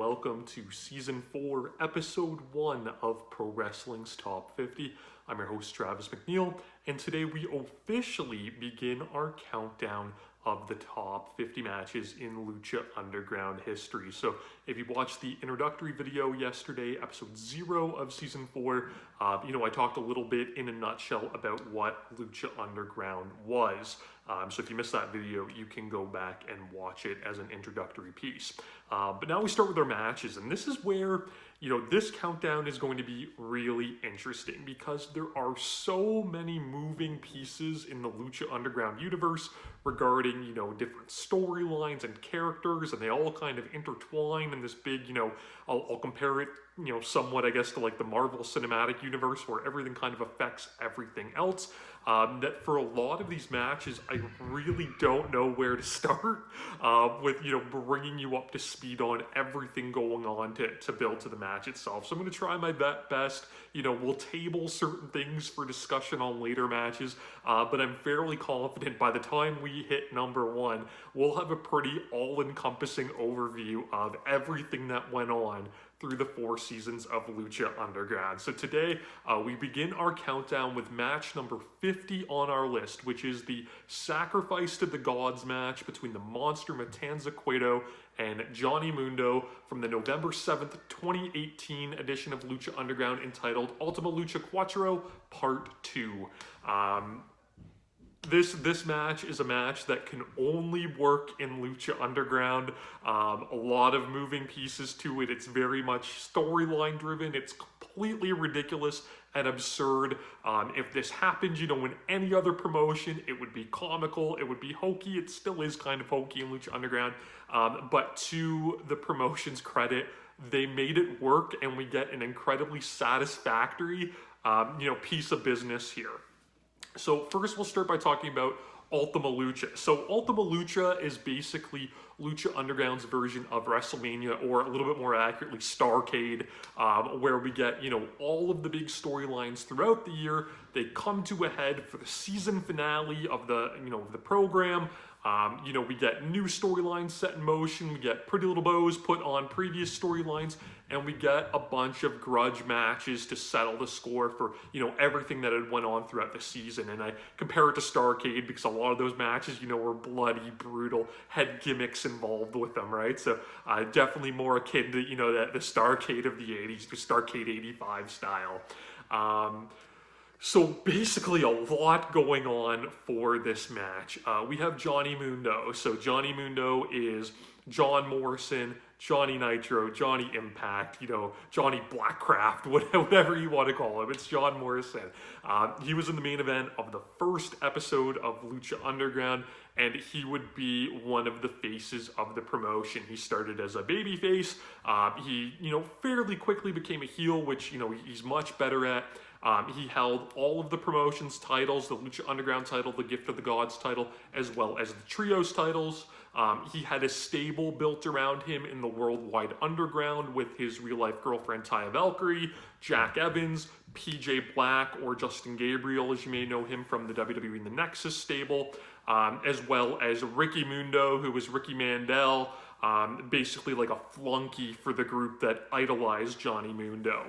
welcome to Season 4, Episode 1 of Pro Wrestling's Top 50. I'm your host, Travis McNeil, and today we officially begin our countdown of the top 50 matches in Lucha Underground history. So if you watched the introductory video yesterday, episode 0 of season 4, I talked a little bit in a nutshell about what Lucha Underground was. So if you missed that video, you can go back and watch it as an introductory piece. But now we start with our matches, and this is where this countdown is going to be really interesting because there are so many moving pieces in the Lucha Underground universe regarding, different storylines and characters, and they all kind of intertwine in this big, I'll compare it, somewhat, I guess, to like the Marvel Cinematic Universe where everything kind of affects everything else. That for a lot of these matches, I really don't know where to start with, bringing you up to speed on everything going on to build to the match itself. So I'm going to try my best. We'll table certain things for discussion on later matches, but I'm fairly confident by the time we hit number 1, we'll have a pretty all-encompassing overview of everything that went on through the 4 seasons of Lucha Underground. So today, we begin our countdown with match number 50 on our list, which is the Sacrifice to the Gods match between the monster Matanza Cueto and Johnny Mundo from the November 7th, 2018 edition of Lucha Underground entitled Ultima Lucha Cuatro Part 2. This match is a match that can only work in Lucha Underground. A lot of moving pieces to it. It's very much storyline driven. It's completely ridiculous and absurd. If this happened, in any other promotion, it would be comical. It would be hokey. It still is kind of hokey in Lucha Underground. But to the promotion's credit, they made it work, and we get an incredibly satisfactory, piece of business here. So first we'll start by talking about Ultima Lucha. So Ultima Lucha is basically Lucha Underground's version of WrestleMania, or a little bit more accurately, Starrcade, where we get, all of the big storylines throughout the year. They come to a head for the season finale of the, the program. We get new storylines set in motion. We get Pretty Little Bows put on previous storylines, and we get a bunch of grudge matches to settle the score for, everything that had went on throughout the season. And I compare it to Starrcade because a lot of those matches, were bloody, brutal, had gimmicks involved with them, right? So definitely more akin to, the Starrcade of the 80s, the Starrcade 85 style. So basically a lot going on for this match. We have Johnny Mundo. So Johnny Mundo is John Morrison, Johnny Nitro, Johnny Impact, Johnny Blackcraft, whatever you want to call him. It's John Morrison. He was in the main event of the first episode of Lucha Underground, and he would be one of the faces of the promotion. He started as a babyface. He, fairly quickly became a heel, which, he's much better at. He held all of the promotion's titles, the Lucha Underground title, the Gift of the Gods title, as well as the Trios titles. He had a stable built around him in the Worldwide Underground with his real-life girlfriend Taya Valkyrie, Jack Evans, PJ Black, or Justin Gabriel, as you may know him from the WWE The Nexus stable, as well as Ricky Mundo, who was Ricky Mandel, basically like a flunky for the group that idolized Johnny Mundo.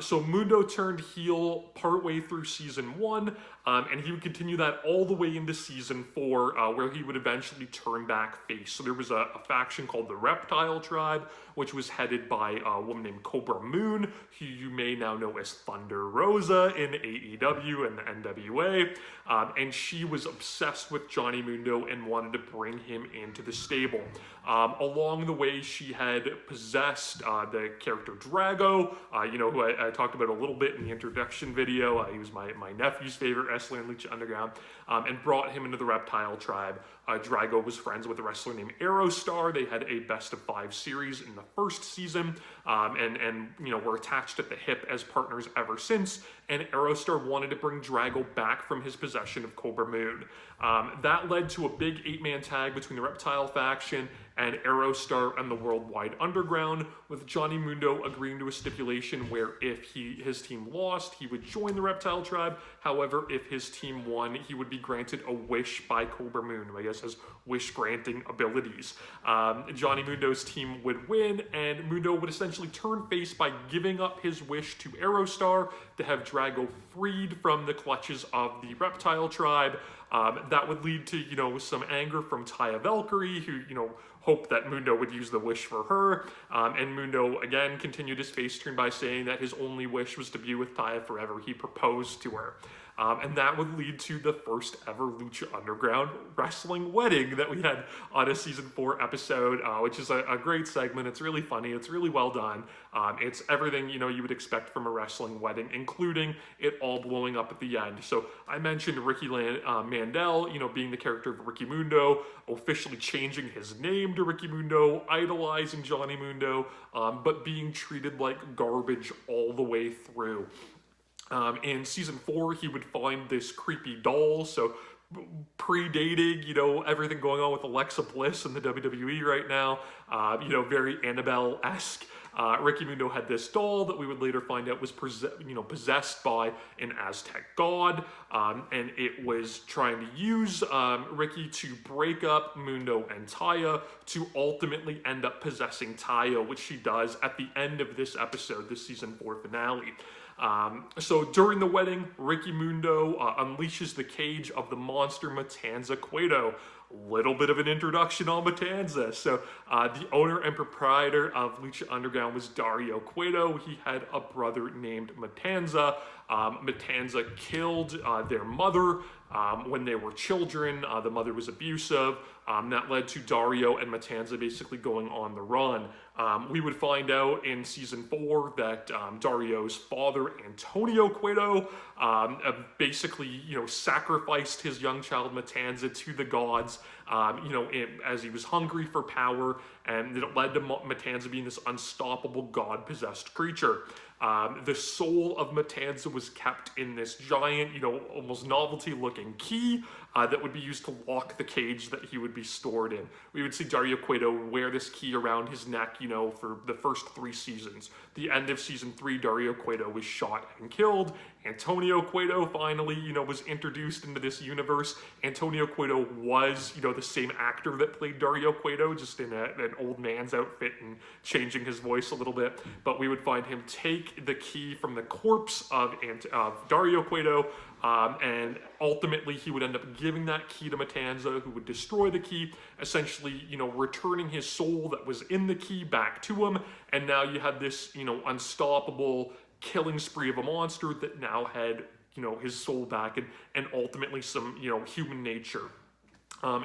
So Mundo turned heel partway through season 1, and he would continue that all the way into season 4, where he would eventually turn back face. So there was a faction called the Reptile Tribe, which was headed by a woman named Cobra Moon, who you may now know as Thunder Rosa in AEW and the NWA, and she was obsessed with Johnny Mundo and wanted to bring him into the stable. Along the way, she had possessed the character Drago, who I talked about a little bit in the introduction video. He was my nephew's favorite wrestler in Lucha Underground, and brought him into the Reptile Tribe. Drago was friends with a wrestler named Aerostar. They had a best-of-5 series in the first season, and were attached at the hip as partners ever since, and Aerostar wanted to bring Drago back from his possession of Cobra Moon. That led to a big 8-man tag between the Reptile faction and Aerostar and the Worldwide Underground, with Johnny Mundo agreeing to a stipulation where if his team lost, he would join the Reptile Tribe. However, if his team won, he would be granted a wish by Cobra Moon, who I guess has wish-granting abilities. Johnny Mundo's team would win, and Mundo would essentially turn face by giving up his wish to Aerostar to have Drago freed from the clutches of the Reptile Tribe. That would lead to, some anger from Taya Valkyrie, who, hoped that Mundo would use the wish for her. And Mundo, again, continued his face turn by saying that his only wish was to be with Taya forever. He proposed to her. And that would lead to the first ever Lucha Underground wrestling wedding that we had on a season 4 episode, which is a great segment. It's really funny. It's really well done. It's everything, you would expect from a wrestling wedding, including it all blowing up at the end. So I mentioned Ricky Mandel, being the character of Ricky Mundo, officially changing his name to Ricky Mundo, idolizing Johnny Mundo, but being treated like garbage all the way through. In season 4, he would find this creepy doll, so predating, everything going on with Alexa Bliss in the WWE right now, very Annabelle-esque. Ricky Mundo had this doll that we would later find out was possessed by an Aztec god, and it was trying to use Ricky to break up Mundo and Taya to ultimately end up possessing Taya, which she does at the end of this episode, this season 4 finale. So during the wedding, Ricky Mundo unleashes the cage of the monster Matanza Cueto. Little bit of an introduction on Matanza. So the owner and proprietor of Lucha Underground was Dario Cueto. He had a brother named Matanza. Matanza killed their mother when they were children. The mother was abusive. That led to Dario and Matanza basically going on the run. We would find out in season 4 that Dario's father, Antonio Cueto, basically, sacrificed his young child Matanza to the gods, as he was hungry for power, and it led to Matanza being this unstoppable god-possessed creature. The soul of Matanza was kept in this giant, almost novelty-looking key that would be used to lock the cage that he would be stored in. We would see Dario Cueto wear this key around his neck, for the first 3 seasons. The end of season 3, Dario Cueto was shot and killed. Antonio Cueto finally, was introduced into this universe. Antonio Cueto was, the same actor that played Dario Cueto, just in an old man's outfit and changing his voice a little bit. But we would find him take the key from the corpse of Dario Cueto, and ultimately he would end up giving that key to Matanza, who would destroy the key, essentially, returning his soul that was in the key back to him. And now you had this, unstoppable killing spree of a monster that now had, his soul back and ultimately some, human nature.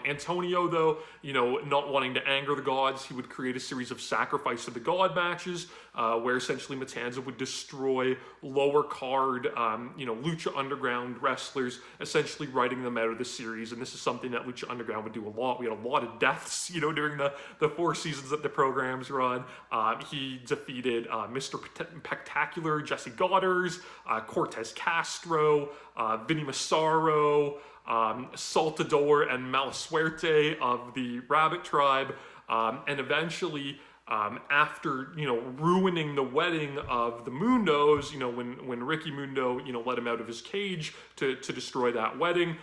Antonio, though, not wanting to anger the gods, he would create a series of sacrifice to the god matches, where essentially Matanza would destroy lower card, Lucha Underground wrestlers, essentially writing them out of the series. And this is something that Lucha Underground would do a lot. We had a lot of deaths, during the 4 seasons that the programs run. He defeated Mr. Spectacular, Jesse Goddard, Cortez Castro, Vinny Massaro, Saltador and Malasuerte of the Rabbit Tribe, and eventually, after, ruining the wedding of the Mundos, when Ricky Mundo, let him out of his cage to destroy that wedding,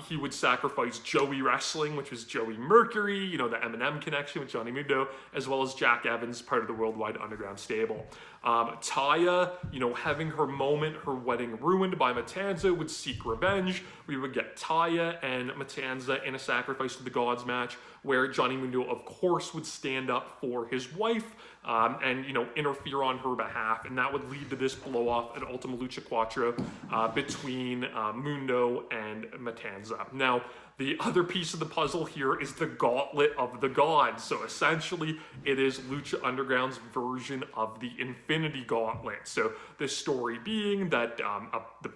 he would sacrifice Joey Wrestling, which was Joey Mercury, the M&M connection with Johnny Mundo, as well as Jack Evans, part of the Worldwide Underground stable. Taya, having her moment, her wedding ruined by Matanza, would seek revenge. We would get Taya and Matanza in a sacrifice to the gods match, where Johnny Mundo, of course, would stand up for his wife, and, interfere on her behalf. And that would lead to this blow-off at Ultima Lucha Cuatro between Mundo and Matanza. Now, the other piece of the puzzle here is the Gauntlet of the Gods. So essentially, it is Lucha Underground's version of the Infinity Gauntlet. So the story being that the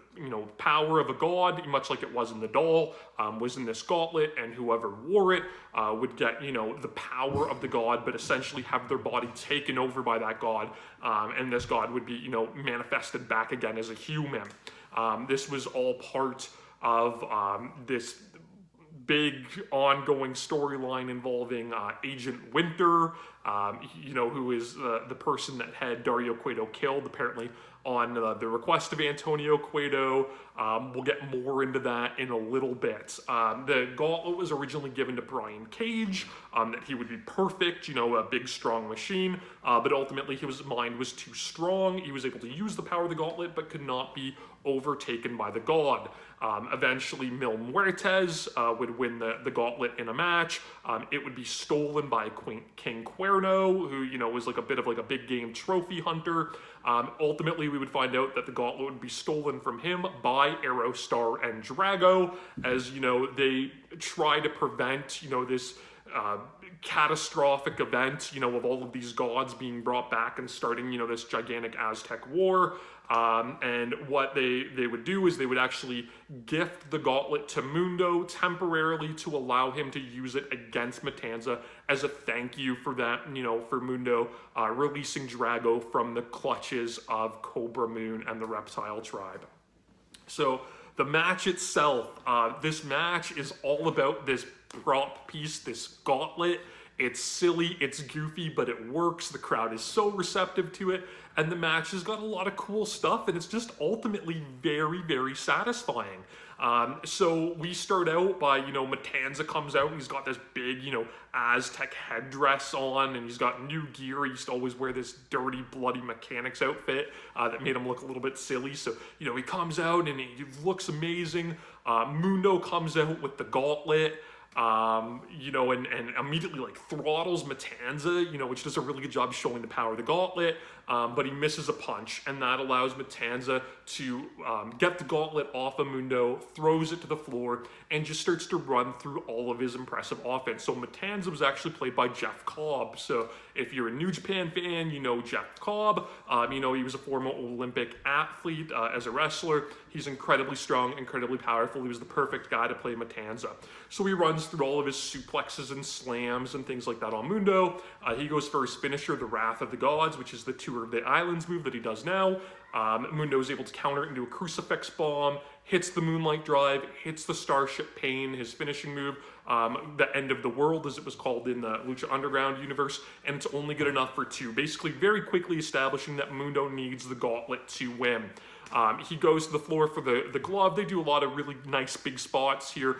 power of a god, much like it was in the doll, was in this gauntlet, and whoever wore it would get the power of the god, but essentially have their body taken over by that god, and this god would be manifested back again as a human. This was all part of this big ongoing storyline involving Agent Winter, who is the person that had Dario Cueto killed, apparently on the request of Antonio Cueto. We'll get more into that in a little bit. The gauntlet was originally given to Brian Cage, that he would be perfect, a big strong machine, but ultimately his mind was too strong. He was able to use the power of the gauntlet, but could not be overtaken by the god. Eventually, Mil Muertes would win the gauntlet in a match. It would be stolen by King Cuerno, who, was like a bit of like a big game trophy hunter. Ultimately, we would find out that the gauntlet would be stolen from him by Aerostar and Drago, as, they try to prevent, this catastrophic event, of all of these gods being brought back and starting, this gigantic Aztec war. And what they would do is they would actually gift the gauntlet to Mundo temporarily to allow him to use it against Matanza as a thank you for that, for Mundo releasing Drago from the clutches of Cobra Moon and the Reptile Tribe. So the match itself, this match is all about this prop piece, this gauntlet. It's silly, it's goofy, but it works. The crowd is so receptive to it, and the match has got a lot of cool stuff, and it's just ultimately very, very satisfying. So we start out by, Matanza comes out, and he's got this big, Aztec headdress on, and he's got new gear. He used to always wear this dirty, bloody mechanics outfit that made him look a little bit silly. So, he comes out, and he looks amazing. Mundo comes out with the gauntlet. And immediately like throttles Matanza, which does a really good job showing the power of the gauntlet, but he misses a punch, and that allows Matanza to get the gauntlet off of Mundo, throws it to the floor, and just starts to run through all of his impressive offense. So Matanza was actually played by Jeff Cobb. So if you're a New Japan fan, you know Jeff Cobb. He was a former Olympic athlete as a wrestler. He's incredibly strong, incredibly powerful. He was the perfect guy to play Matanza. So he runs through all of his suplexes and slams and things like that on Mundo. He goes for his finisher, the Wrath of the Gods, which is the Tour of the Islands move that he does now. Mundo is able to counter it into a Crucifix Bomb, hits the Moonlight Drive, hits the Starship Pain, his finishing move, the End of the World, as it was called in the Lucha Underground universe, and it's only good enough for two, basically very quickly establishing that Mundo needs the gauntlet to win. He goes to the floor for the glove. They do a lot of really nice big spots here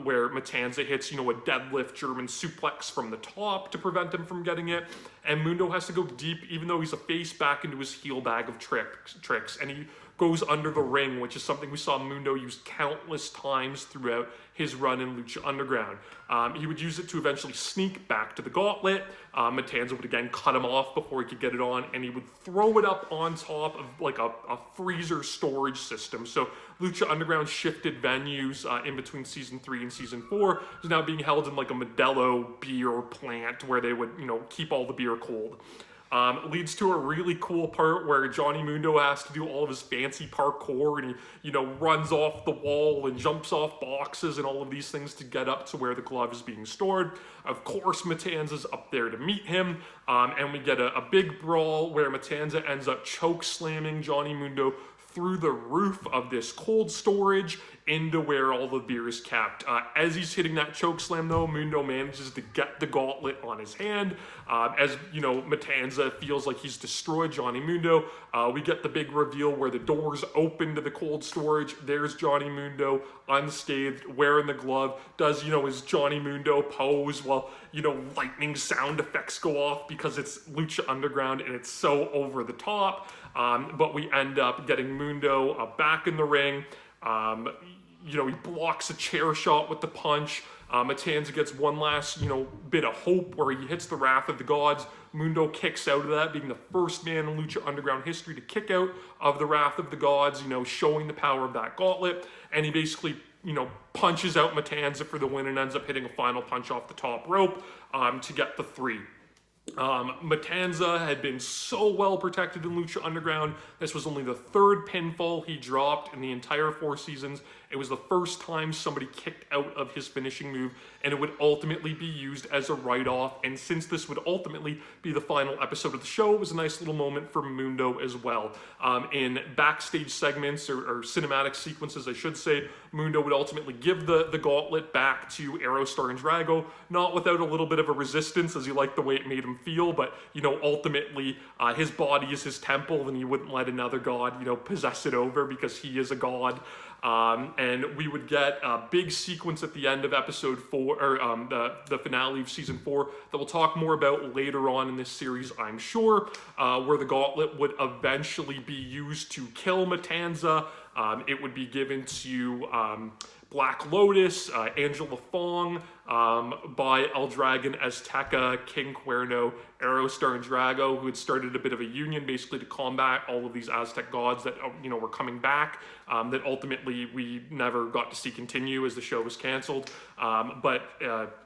where Matanza hits, a deadlift German suplex from the top to prevent him from getting it. And Mundo has to go deep, even though he's a face, back into his heel bag of tricks. And he goes under the ring, which is something we saw Mundo use countless times throughout his run in Lucha Underground. He would use it to eventually sneak back to the gauntlet. Matanza would again cut him off before he could get it on, and he would throw it up on top of like a freezer storage system. So Lucha Underground shifted venues in between season 3 and season 4. It's now being held in like a Modelo beer plant where they would, keep all the beer cold. Leads to a really cool part where Johnny Mundo has to do all of his fancy parkour, and he, runs off the wall and jumps off boxes and all of these things to get up to where the glove is being stored. Of course, Matanza's up there to meet him, and we get a big brawl where Matanza ends up choke slamming Johnny Mundo through the roof of this cold storage into where all the beer is kept. As he's hitting that choke slam, though, Mundo manages to get the gauntlet on his hand. As Matanza feels like he's destroyed Johnny Mundo, we get the big reveal where the doors open to the cold storage. There's Johnny Mundo, unscathed, wearing the glove, does his Johnny Mundo pose while lightning sound effects go off because it's Lucha Underground and it's so over the top. But we end up getting Mundo back in the ring. He blocks a chair shot with the punch. Matanza gets one last, bit of hope where he hits the Wrath of the Gods. Mundo kicks out of that, being the first man in Lucha Underground history to kick out of the Wrath of the Gods, showing the power of that gauntlet. And he basically, punches out Matanza for the win and ends up hitting a final punch off the top rope to get the 3. Matanza had been so well protected in Lucha Underground. This was only the third pinfall he dropped in the entire 4 seasons. It was the first time somebody kicked out of his finishing move, and it would ultimately be used as a write-off. And since this would ultimately be the final episode of the show, it was a nice little moment for Mundo as well. In backstage segments, or cinematic sequences, I should say, Mundo would ultimately give the gauntlet back to Aerostar and Drago, not without a little bit of a resistance, as he liked the way it made him feel, but, you know, ultimately, his body is his temple, and he wouldn't let another god, you know, possess it over, because he is a god. And we would get a big sequence at the end of episode 4, or the finale of season 4, that we'll talk more about later on in this series, I'm sure, where the gauntlet would eventually be used to kill Matanza. It would be given to Black Lotus, Angela Fong, by El Dragon, Azteca, King Cuerno, Aerostar, and Drago, who had started a bit of a union basically to combat all of these Aztec gods that, you know, were coming back, that ultimately we never got to see continue as the show was canceled. But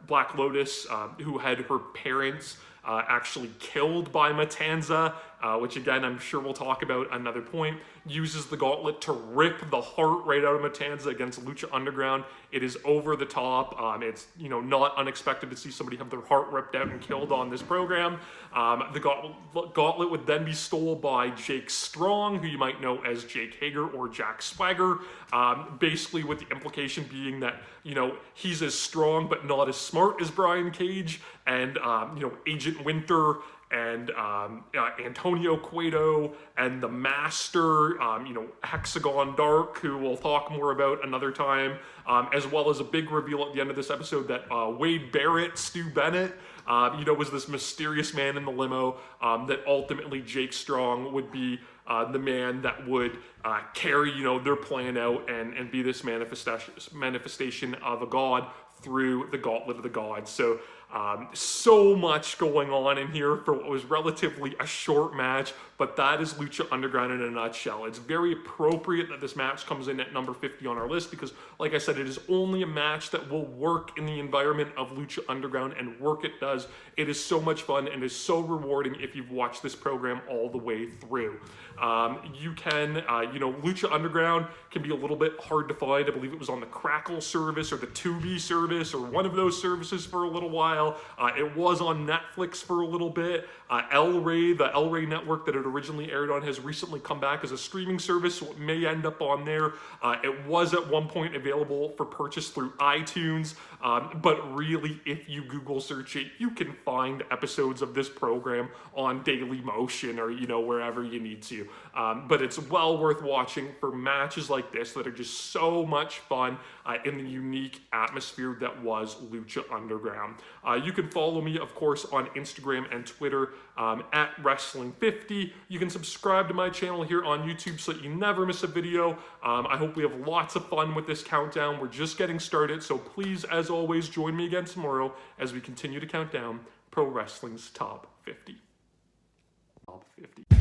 Black Lotus, who had her parents actually killed by Matanza, which again I'm sure we'll talk about another point, uses the gauntlet to rip the heart right out of Matanza against Lucha Underground. It is over the top. It's, you know, not unexpected to see somebody have their heart ripped out and killed on this program. The gauntlet would then be stolen by Jake Strong, who you might know as Jake Hager or Jack Swagger, basically with the implication being that, you know, he's as strong but not as smart as Brian Cage, and you know, Agent Winter and Antonio Cueto and the Master, you know, Hexagon Dark, who we'll talk more about another time, as well as a big reveal at the end of this episode that Wade Barrett, Stu Bennett, you know, was this mysterious man in the limo, that ultimately Jake Strong would be the man that would carry, you know, their plan out and be this manifestation of a god through the Gauntlet of the Gods. So, so much going on in here for what was relatively a short match, but that is Lucha Underground in a nutshell. It's very appropriate that this match comes in at number 50 on our list because, like I said, it is only a match that will work in the environment of Lucha Underground, and work it does. It is so much fun and is so rewarding if you've watched this program all the way through. You can, you know, Lucha Underground can be a little bit hard to find. I believe it was on the Crackle service or the Tubi service or one of those services for a little while. It was on Netflix for a little bit. El Rey, the El Rey network that it originally aired on, has recently come back as a streaming service, so it may end up on there. It was at one point available for purchase through iTunes, but really, if you Google search it, you can find episodes of this program on Daily Motion or, you know, wherever you need to. But it's well worth watching for matches like this that are just so much fun in the unique atmosphere that was Lucha Underground. You can follow me, of course, on Instagram and Twitter at Wrestling50. You can subscribe to my channel here on YouTube so that you never miss a video. I hope we have lots of fun with this countdown. We're just getting started, so please, as always, join me again tomorrow as we continue to count down Pro Wrestling's Top 50. Top 50.